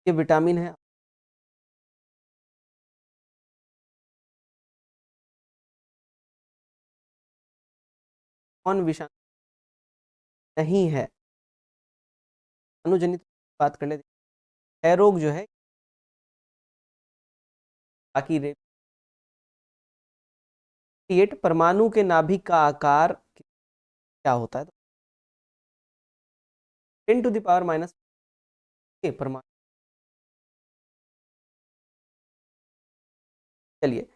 ये विटामिन है। कौन विषाणु नहीं है? अनुजनित बात कर ले, क्षय रोग जो है, बाकी परमाणु के नाभिक का आकार क्या होता है? 10⁻⁻, परमाणु। चलिए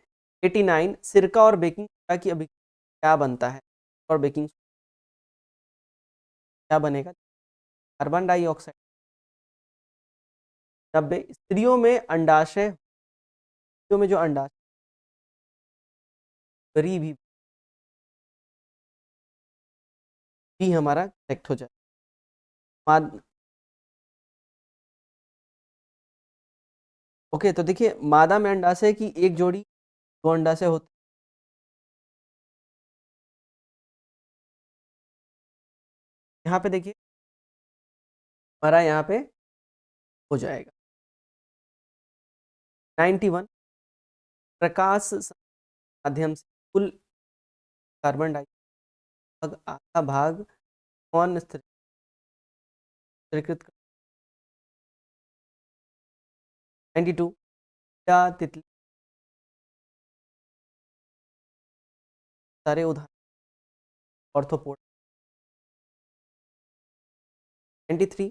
89, सिरका और बेकिंग सोडा की अभिक्रिया क्या बनता है? और बेकिंग क्या बनेगा? Carbon dioxide. 90, स्त्रियों में अंडाशय, स्त्रियों में जो अंडाशय गरीब भी हमारा करेक्ट हो जाए। ओके, तो देखिए मादा में अंडाशय की एक जोड़ी, दो अंडाशय होते, यहाँ पे देखिए हमारा यहाँ पे हो जाएगा 91, प्रकाश माध्यम से कुल कार्बन डाइऑक्साइड आधा भाग कौन स्थिरीकृत कर? 92, क्या तितली सारे उदाहरण ऑर्थोपोड। 93,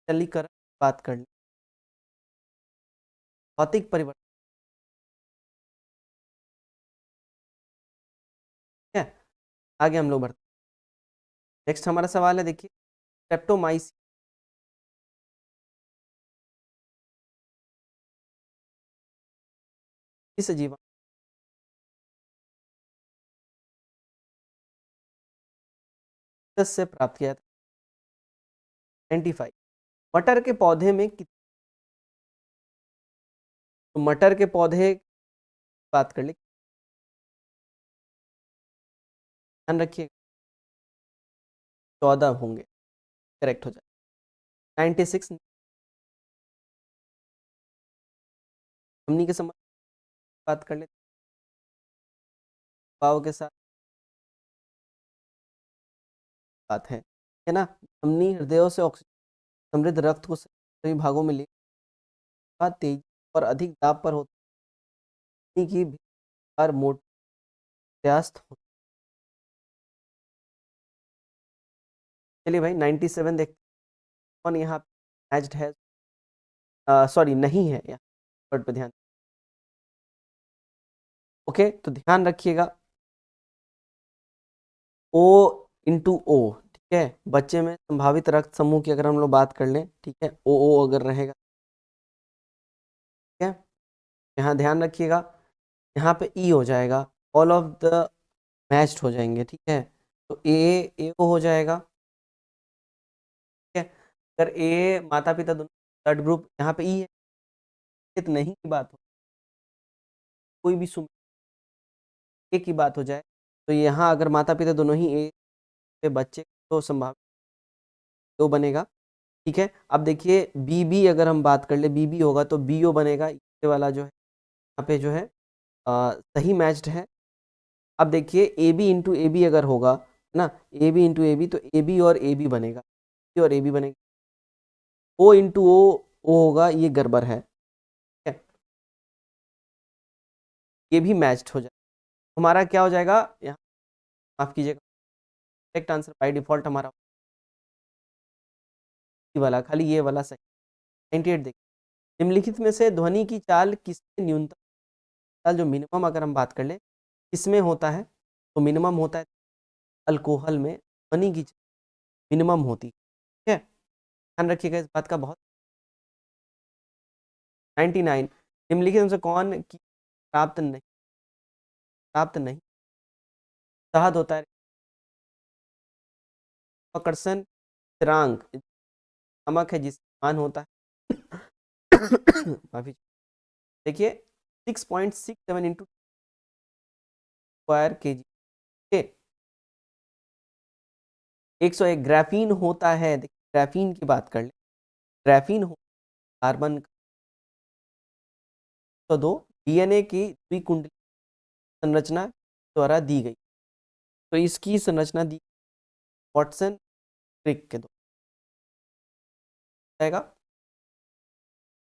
तलीकरण बात कर ले, भौतिक परिवर्तन है। आगे हम लोग बढ़ते, नेक्स्ट हमारा सवाल है, देखिए स्ट्रेप्टोमाइसिस किस जीवाणु से प्राप्त किया था? 95, मटर के पौधे में तो मटर के पौधे बात कर ले, ध्यान रखिए 14 होंगे, करेक्ट हो जाए। 96, हमनी के समय बात कर ले, पाव के साथ बात है ना। हमनी हृदयों से ऑक्सीजन समृद्ध रक्त को सभी भागों में ले तेज और अधिक दाब पर होती की मोट अभ्यास हो। चलिए भाई 97 देखते हैं, कौन यहाँ मैच्ड है? सॉरी नहीं है, यहाँ वर्ड पे ध्यान। ओके, तो ध्यान रखिएगा O इंटू O, ठीक है। बच्चे में संभावित रक्त समूह की अगर हम लोग बात कर लें, ठीक है, O अगर रहेगा, ठीक है, यहाँ ध्यान रखिएगा, यहाँ पे E हो जाएगा, ऑल ऑफ द मैच्ड हो जाएंगे, ठीक है। तो ए हो जाएगा, ठीक है। अगर ए माता पिता दोनों ब्लड ग्रुप, यहाँ पे ई है, तो नहीं की बात हो, कोई भी सुम ए की बात हो जाए, तो यहाँ अगर माता पिता दोनों ही ए पे बच्चे, तो संभावित तो बनेगा, ठीक है। अब देखिए बी बी अगर हम बात कर ले, बी बी होगा तो बी ओ बनेगा, ये वाला जो है यहाँ पे जो है सही मैच्ड है। अब देखिए a b into a b अगर होगा, है ना, a b into a b, तो ए बी और ए बी बनेगा, ए और ए बी बनेगा। ओ इंटू ओ होगा, ये गड़बड़ है, ठीक है, ये भी मैच्ड हो जाए, हमारा क्या हो जाएगा यहाँ, माफ कीजिएगा, करेक्ट आंसर बाय डिफॉल्ट हमारा ये वाला, खाली ये वाला सही। 98 देखिए, निम्नलिखित में से ध्वनि की चाल किसमें न्यूनतम चाल, जो मिनिमम अगर हम बात कर ले किसमें होता है, तो मिनिमम होता है अल्कोहल में ध्वनि की मिनिमम होती है, ठीक है, ध्यान रखिएगा इस बात का बहुत। 99, निम्नलिखित में से कौन की प्राप्त नहीं शहद होता है? आकर्षण स्थिरांक नमक है जिसका मान होता है माफी, देखिए 6.67 इंटू स्क्वायर के जी। 101 ग्राफीन होता है, देखिए ग्राफीन की बात कर ले, ग्राफीन हो कार्बन तो 2 डीएनए की द्विकुंडली संरचना द्वारा दी गई, तो इसकी संरचना दी वाटसन क्रिक के द्वारा।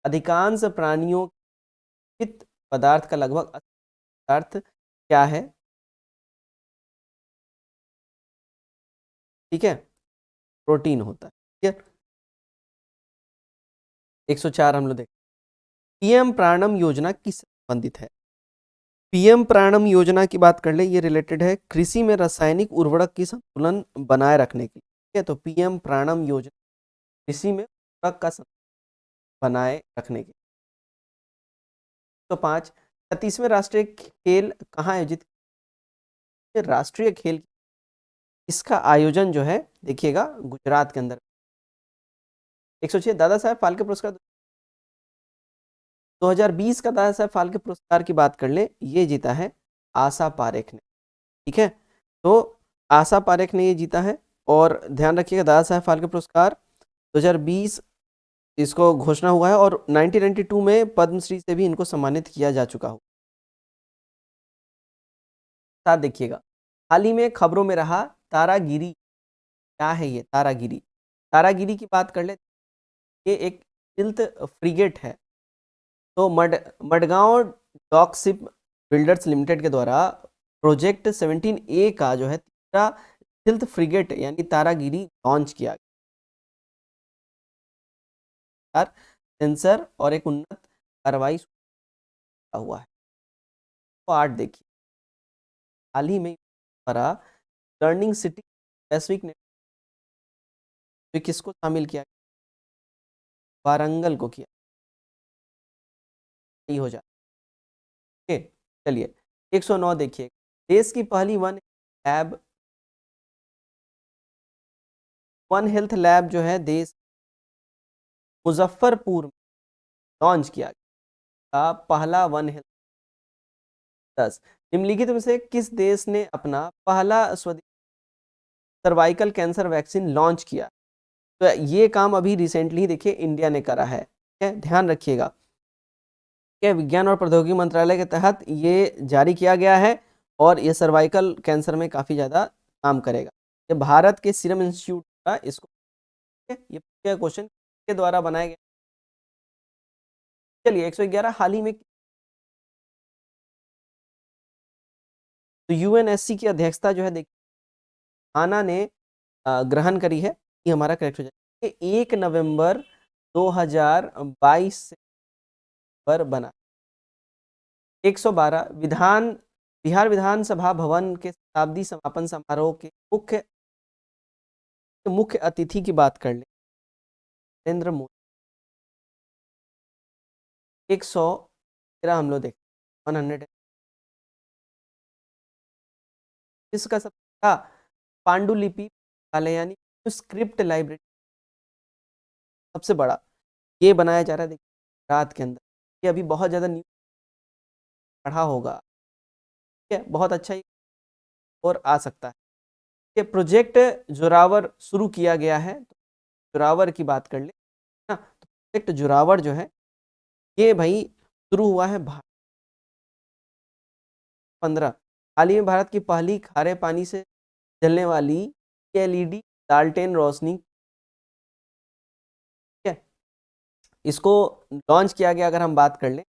अधिकांश प्राणियों के पित्त पदार्थ का लगभग 80% पदार्थ क्या है, ठीक है, प्रोटीन होता है। ठीक है, 104 हम लोग देखें पीएम प्राणम योजना किस संबंधित है। पीएम प्राणम योजना की बात कर ले, ये रिलेटेड है कृषि में रासायनिक उर्वरक की संतुलन बनाए रखने के लिए। ठीक है, तो पीएम प्राणम योजना कृषि में उर्वरक का संतुलन बनाए रखने के लिए। तो 5 36वें राष्ट्रीय खेल कहाँ आयोजित, राष्ट्रीय खेल इसका आयोजन जो है देखिएगा गुजरात के अंदर। 106 दादा साहब फाल्के पुरस्कार 2020 का दादा साहब फाल्के पुरस्कार की बात कर ले, ये जीता है आशा पारेख ने। ठीक है, तो आशा पारेख ने ये जीता है, और ध्यान रखिएगा दादा साहब फाल्के पुरस्कार 2020 इसको घोषणा हुआ है, और 1992 में पद्मश्री से भी इनको सम्मानित किया जा चुका हो। साथ देखिएगा हाल ही में खबरों में रहा तारागिरी, क्या है ये तारागिरी, तारागिरी की बात कर ले, ये एक स्टिल्थ फ्रिगेट है। तो मडगांव डॉकशिप बिल्डर्स लिमिटेड के द्वारा प्रोजेक्ट 17A का जो है तीसरा स्टिल्थ फ्रिगेट यानी तारागिरी लॉन्च किया गया। सेंसर और एक उन्नत कार्रवाई हुआ है। तो 8 देखिए हाल ही में द्वारा लर्निंग सिटी वैश्विक नेटवर्क किसको शामिल किया, वारंगल को किया, यही हो जाए। चलिए 109 देखिए देश की पहली वन हेल्थ लैब जो है देश मुजफ्फरपुर में लॉन्च किया गया, पहला वन हेल्थ। 10 निम्नलिखित में से किस देश ने अपना पहला स्वदेशी सर्वाइकल कैंसर वैक्सीन लॉन्च किया। तो ये काम अभी रिसेंटली देखिए इंडिया ने करा है। ध्यान रखिएगा कि विज्ञान और प्रौद्योगिकी मंत्रालय के तहत ये जारी किया गया है, और ये सर्वाइकल कैंसर में काफ़ी ज़्यादा काम करेगा। ये भारत के सीरम इंस्टीट्यूट का इसको ये क्वेश्चन के द्वारा बनाया गया। चलिए 111 हाल ही में तो यूएनएससी की अध्यक्षता जो है देखिए आना ने ग्रहण करी है, ये हमारा करेक्ट हो जाएगा। 1 नवंबर 2022 पर बना। 112 बिहार विधानसभा भवन के शताब्दी समापन समारोह के मुख्य अतिथि की बात कर ले, नरेंद्र मोदी। 113 हम लोग देखें 100 इसका सबसे पांडुलिपि यानी स्क्रिप्ट लाइब्रेरी सबसे बड़ा ये बनाया जा रहा है देखिए रात के अंदर। ये अभी बहुत ज़्यादा न्यूज़ पढ़ा होगा, ठीक है, बहुत अच्छा ही और आ सकता है। ये प्रोजेक्ट जोरावर शुरू किया गया है, तो जोरावर की बात कर ले ना, तो प्रोजेक्ट जोरावर जो है ये भाई शुरू हुआ है 15 हाल ही में भारत की पहली खारे पानी से चलने वाली एलईडी लालटेन रोशनी, ठीक है, इसको लॉन्च किया गया। अगर हम बात कर लें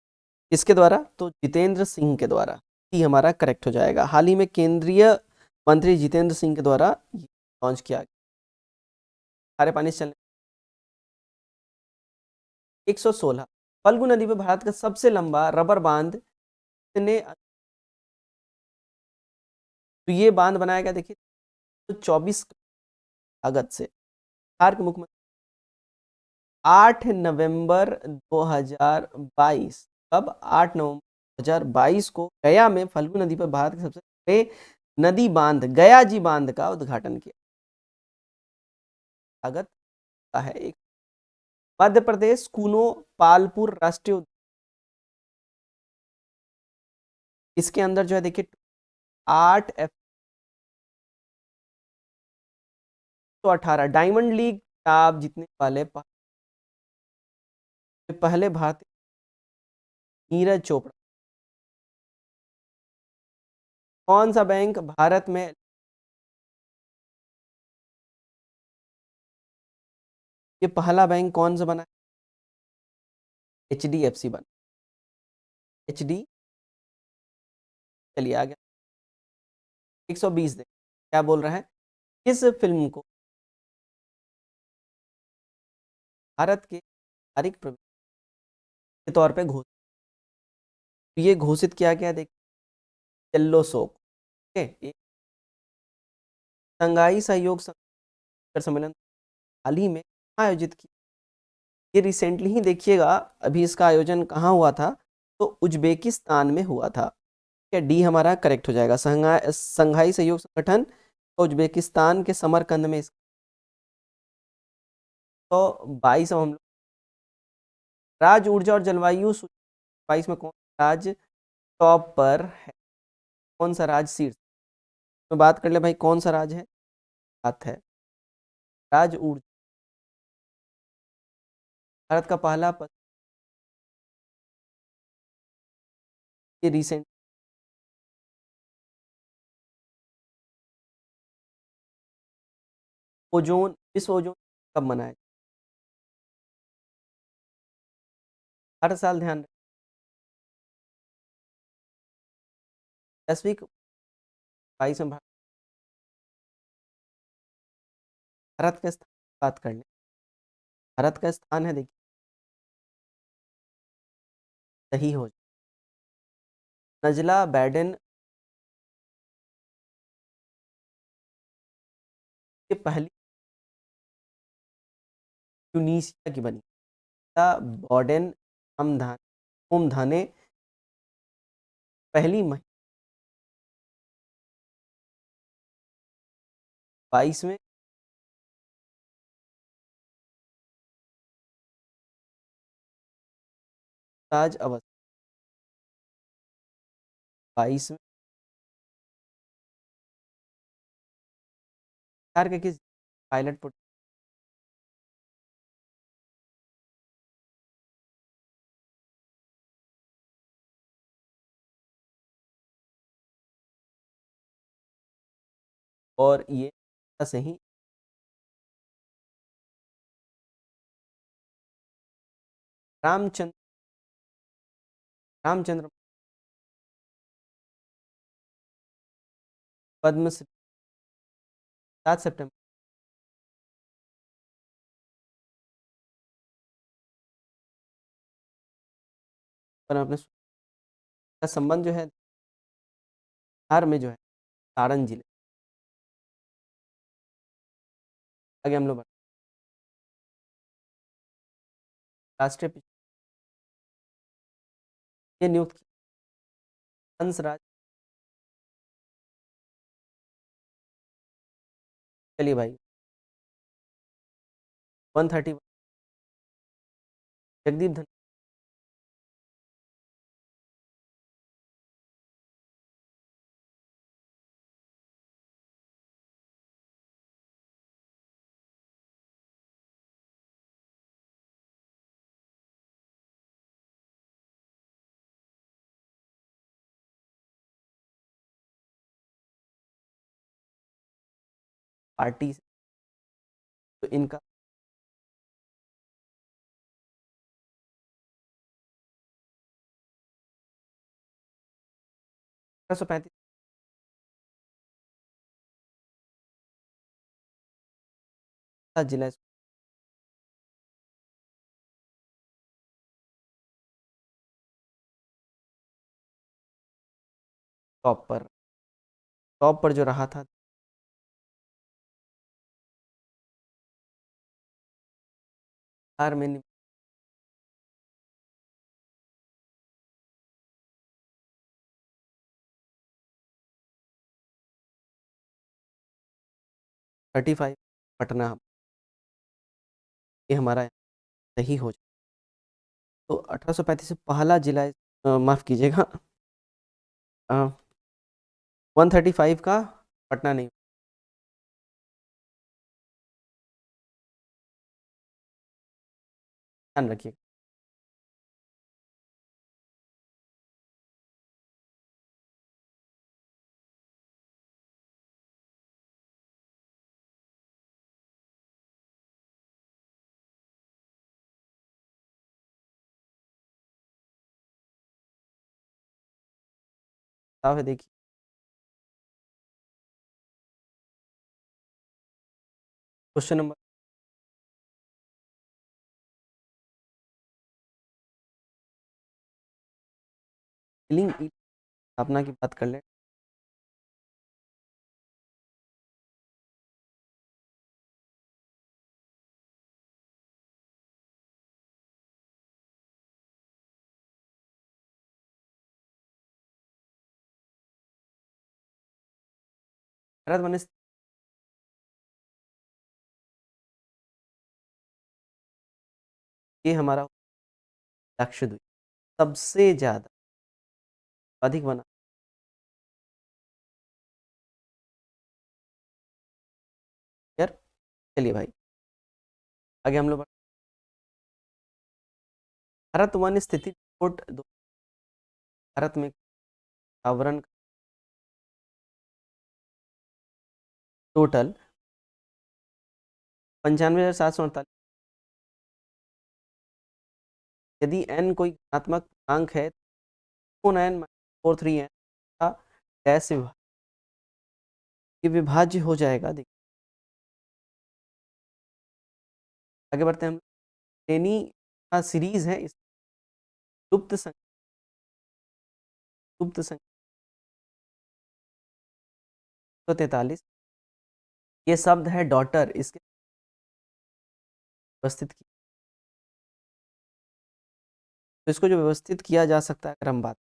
इसके द्वारा तो जितेंद्र सिंह के द्वारा, ही हमारा करेक्ट हो जाएगा। हाल ही में केंद्रीय मंत्री जितेंद्र सिंह के द्वारा लॉन्च किया गया खारे पानी से चलने। 116 फल्गु नदी पर भारत का सबसे लंबा रबर बांध ने, तो ये बांध बनाया गया देखिए तो 24 अगस्त से बिहार के मुख्यमंत्री 8 नवंबर 2022, कब 8 नवंबर 2022 को गया में फल्गु नदी पर भारत के सबसे बड़े नदी बांध गया जी बांध का उद्घाटन किया। का है एक मध्य प्रदेश कूनो पालपुर राष्ट्रीय उद्यान, इसके अंदर जो है देखिए 8 F118 डायमंड लीग खिताब जीतने वाले पहले भारतीय नीरज चोपड़ा। कौन सा बैंक भारत में ये पहला बैंक कौन सा बना? HDFC बना। HD चलिए आ गया 120 दे क्या बोल रहा है किस फिल्म को भारत के नागरिक प्रवेश के तौर पे घोषित ये घोषित किया गया देखिए येल्लो शोक एक संघाई सहयोग शिखर सम्मेलन हाल ही में कहाँ आयोजित किया ये रिसेंटली ही देखिएगा अभी इसका आयोजन कहाँ हुआ था तो उज्बेकिस्तान में हुआ था। क्या डी हमारा करेक्ट हो जाएगा संघाई सहयोग संगठन उज्बेकिस्तान के समरकंद में तो 22 अब हम लोग राज्य ऊर्जा और जलवायु 22 में कौन सा राज्य टॉप पर है कौन सा राज्य शीर्ष तो बात कर ले भाई कौन सा राज्य है बात है राज्य ऊर्जा भारत का पहला ये रिसेंट ओजोन विश्व ओजोन कब मनाया हर साल ध्यान रखें वैश्विक 22 में भारत का स्थान बात कर ले भारत का स्थान है देखिए सही हो नजला बैडेन ये पहली ट्यूनीशिया की बनी बॉर्डन हम धाने पहली महिला 22 में ताज अवस्था 22 में बिहार के किस पायलट प्रोजेक्ट और ये सही रामचंद्र रामचंद्र पद्मश्री 7 सितंबर पर अपने का संबंध जो है बिहार में जो है सारण जिले आगे हम लोग राष्ट्रीय ये नियुक्त किया हंसराज चलिए भाई 131 जगदीप धन पार्टी से तो इनका 1835 का जिला टॉप पर जो रहा था बिहार में 35 पटना ये हमारा सही हो जाए। तो 1835 से पहला जिला माफ़ कीजिएगा 135 का पटना नहीं। ध्यान रखिए। साफ है देखिए। क्वेश्चन नंबर लिंग स्थापना की बात कर लें। भारत वन्य ये हमारा लक्षद्वीप सबसे ज़्यादा अधिक बना। यार चलिए भाई आगे हम लोग भारत वन स्थिति रिपोर्ट भारत में आवरण टोटल 95,748। यदि n कोई धनात्मक पूर्णांक है तो n 43 n का डैश ये विभाज्य हो जाएगा। देखिए आगे बढ़ते हैं हम। श्रेणी का सीरीज है इस गुप्त संख्या गुप्त संख्या 143। ये शब्द है डॉटर इसके व्यवस्थित किया। तो इसको जो व्यवस्थित किया जा सकता है अगर हम बात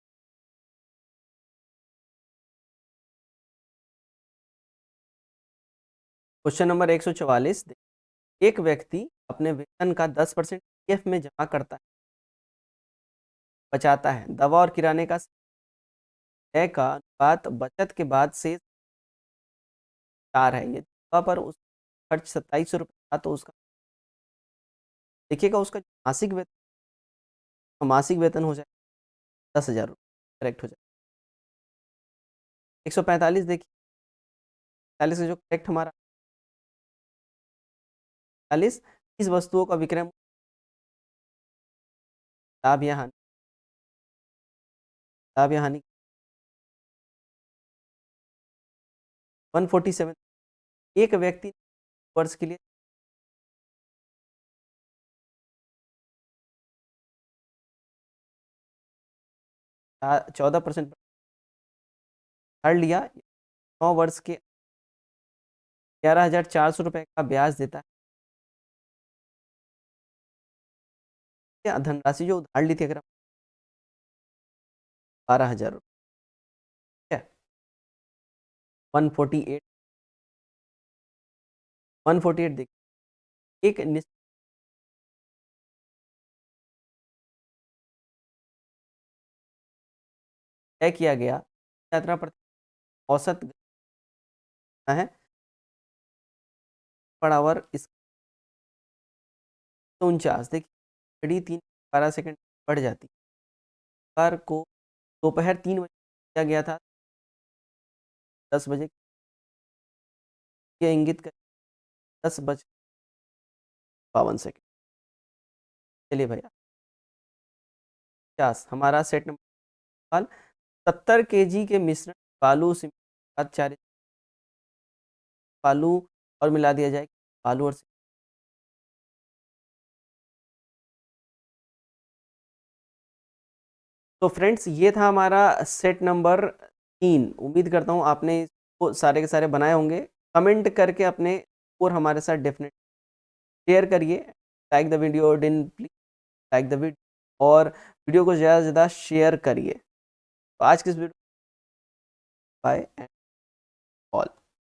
क्वेश्चन नंबर 144 एक व्यक्ति अपने वेतन का 10% पीएफ में जमा करता है बचाता है। दवा और किराने का तय का अनुपात बचत के बाद से 4 है। ये दवा पर उस खर्च 2700 रुपये था तो उसका देखिएगा उसका मासिक वेतन हो जाए 10,000 रुपये करेक्ट हो जाए। 145 देखिए 40 का जो करेक्ट हमारा 40 इस वस्तुओं का विक्रय लाभ या हानि लाभ या हानि 147 एक व्यक्ति वर्ष के लिए 14% हर लिया 9 वर्ष के 11,400 रुपये का ब्याज देता है। धनराशि जो उधार ली थी अगर 12,000 रुपये 148 148 देखिए एक निश्चित तय किया गया यात्रा पर औसत है पर आवर इस 49 देखिए घड़ी 3:12 बढ़ जाती कार को दोपहर 3 बजे किया गया था 10 बजे ये इंगित कर 10:52 चलिए भैया 50 हमारा सेट नंबर 70 केजी के मिश्रण बालू सीमेंट 4 बालू और मिला दिया जाए बालू और तो फ्रेंड्स ये था हमारा सेट नंबर 3। उम्मीद करता हूँ आपने इसको सारे के सारे बनाए होंगे। कमेंट करके अपने और हमारे साथ डेफिनेट शेयर करिए। लाइक द वीडियो डिन प्लीज लाइक द वीडियो और वीडियो को ज़्यादा से ज़्यादा शेयर करिए। तो आज की इस वीडियो बाय एंड ऑल।